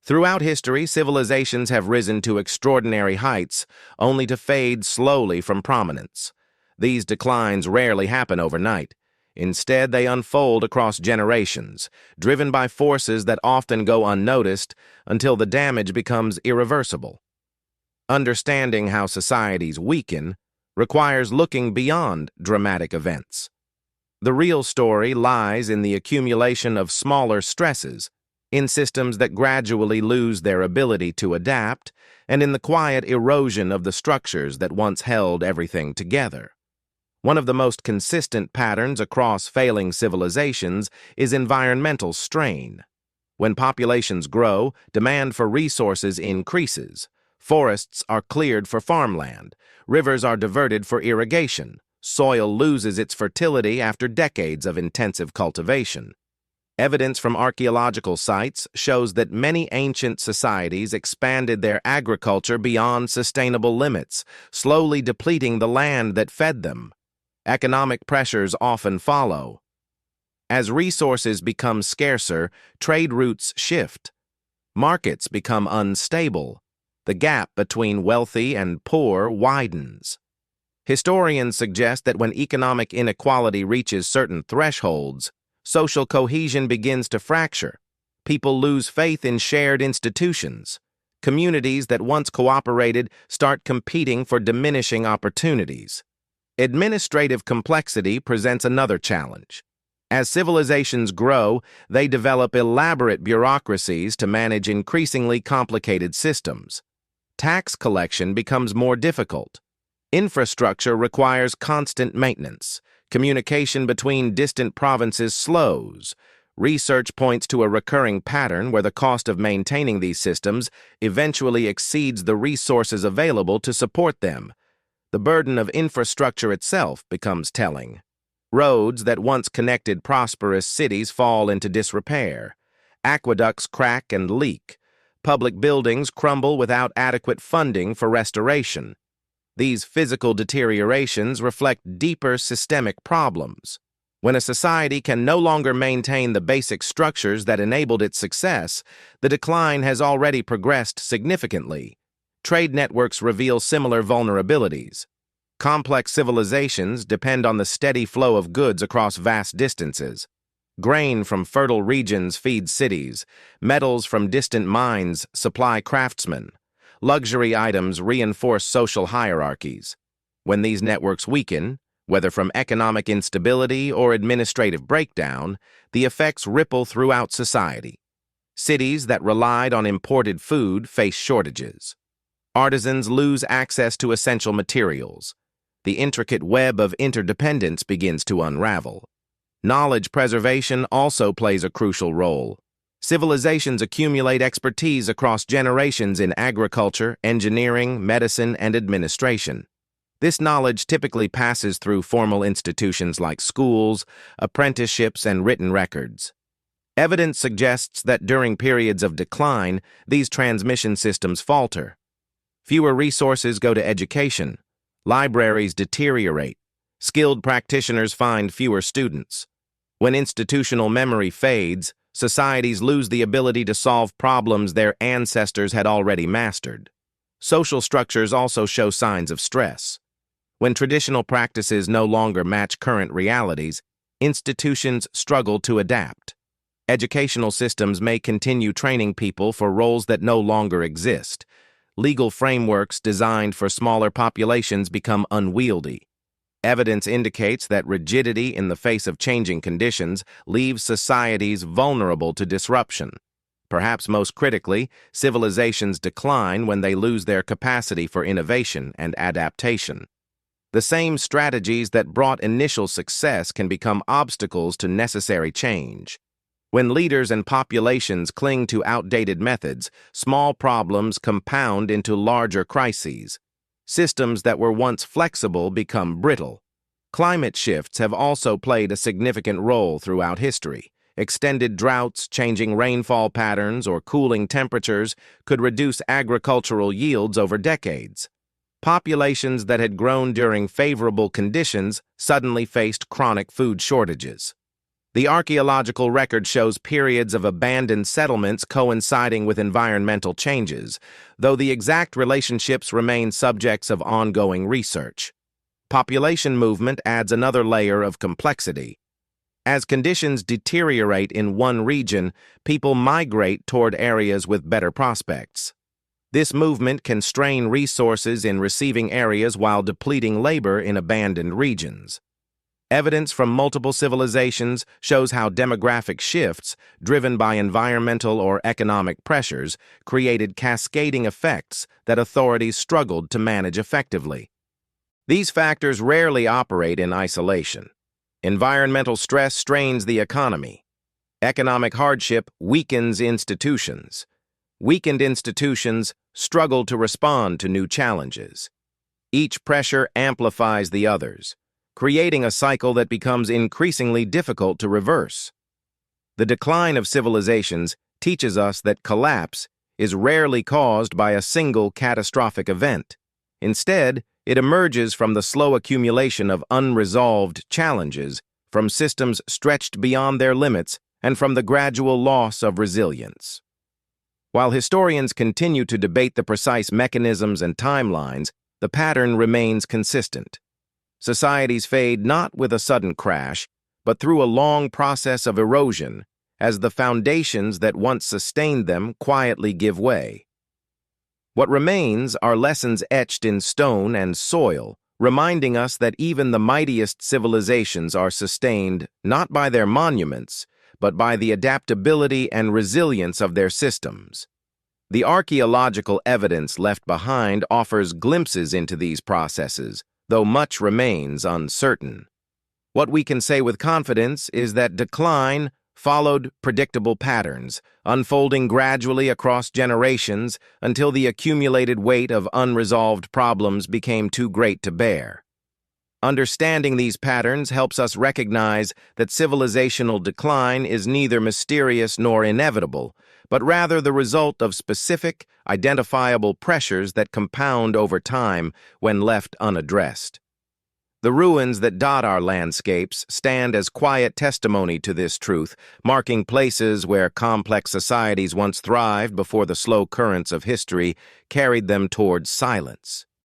Throughout history, civilizations have risen to extraordinary heights, only to fade slowly from prominence. These declines rarely happen overnight. Instead, they unfold across generations, driven by forces that often go unnoticed until the damage becomes irreversible. Understanding how societies weaken requires looking beyond dramatic events. The real story lies in the accumulation of smaller stresses, in systems that gradually lose their ability to adapt, and in the quiet erosion of the structures that once held everything together. One of the most consistent patterns across failing civilizations is environmental strain. When populations grow, demand for resources increases. Forests are cleared for farmland, rivers are diverted for irrigation, soil loses its fertility after decades of intensive cultivation. Evidence from archaeological sites shows that many ancient societies expanded their agriculture beyond sustainable limits, slowly depleting the land that fed them. Economic pressures often follow. As resources become scarcer, trade routes shift. Markets become unstable. The gap between wealthy and poor widens. Historians suggest that when economic inequality reaches certain thresholds, social cohesion begins to fracture. People lose faith in shared institutions. Communities that once cooperated start competing for diminishing opportunities. Administrative complexity presents another challenge. As civilizations grow, they develop elaborate bureaucracies to manage increasingly complicated systems. Tax collection becomes more difficult. Infrastructure requires constant maintenance. Communication between distant provinces slows. Research points to a recurring pattern where the cost of maintaining these systems eventually exceeds the resources available to support them. The burden of infrastructure itself becomes telling. Roads that once connected prosperous cities fall into disrepair. Aqueducts crack and leak. Public buildings crumble without adequate funding for restoration. These physical deteriorations reflect deeper systemic problems. When a society can no longer maintain the basic structures that enabled its success, the decline has already progressed significantly. Trade networks reveal similar vulnerabilities. Complex civilizations depend on the steady flow of goods across vast distances. Grain from fertile regions feeds cities. Metals from distant mines supply craftsmen. Luxury items reinforce social hierarchies. When these networks weaken, whether from economic instability or administrative breakdown, the effects ripple throughout society. Cities that relied on imported food face shortages. Artisans lose access to essential materials. The intricate web of interdependence begins to unravel. Knowledge preservation also plays a crucial role. Civilizations accumulate expertise across generations in agriculture, engineering, medicine, and administration. This knowledge typically passes through formal institutions like schools, apprenticeships, and written records. Evidence suggests that during periods of decline, these transmission systems falter. Fewer resources go to education. Libraries deteriorate. Skilled practitioners find fewer students. When institutional memory fades, societies lose the ability to solve problems their ancestors had already mastered. Social structures also show signs of stress. When traditional practices no longer match current realities, institutions struggle to adapt. Educational systems may continue training people for roles that no longer exist. Legal frameworks designed for smaller populations become unwieldy. Evidence indicates that rigidity in the face of changing conditions leaves societies vulnerable to disruption. Perhaps most critically, civilizations decline when they lose their capacity for innovation and adaptation. The same strategies that brought initial success can become obstacles to necessary change. When leaders and populations cling to outdated methods, small problems compound into larger crises. Systems that were once flexible become brittle. Climate shifts have also played a significant role throughout history. Extended droughts, changing rainfall patterns, or cooling temperatures could reduce agricultural yields over decades. Populations that had grown during favorable conditions suddenly faced chronic food shortages. The archaeological record shows periods of abandoned settlements coinciding with environmental changes, though the exact relationships remain subjects of ongoing research. Population movement adds another layer of complexity. As conditions deteriorate in one region, people migrate toward areas with better prospects. This movement can strain resources in receiving areas while depleting labor in abandoned regions. Evidence from multiple civilizations shows how demographic shifts, driven by environmental or economic pressures, created cascading effects that authorities struggled to manage effectively. These factors rarely operate in isolation. Environmental stress strains the economy. Economic hardship weakens institutions. Weakened institutions struggle to respond to new challenges. Each pressure amplifies the others, creating a cycle that becomes increasingly difficult to reverse. The decline of civilizations teaches us that collapse is rarely caused by a single catastrophic event. Instead, it emerges from the slow accumulation of unresolved challenges, from systems stretched beyond their limits, and from the gradual loss of resilience. While historians continue to debate the precise mechanisms and timelines, the pattern remains consistent. Societies fade not with a sudden crash, but through a long process of erosion, as the foundations that once sustained them quietly give way. What remains are lessons etched in stone and soil, reminding us that even the mightiest civilizations are sustained not by their monuments, but by the adaptability and resilience of their systems. The archaeological evidence left behind offers glimpses into these processes, though much remains uncertain. What we can say with confidence is that decline followed predictable patterns, unfolding gradually across generations until the accumulated weight of unresolved problems became too great to bear. Understanding these patterns helps us recognize that civilizational decline is neither mysterious nor inevitable, but rather the result of specific, identifiable pressures that compound over time when left unaddressed. The ruins that dot our landscapes stand as quiet testimony to this truth, marking places where complex societies once thrived before the slow currents of history carried them towards silence.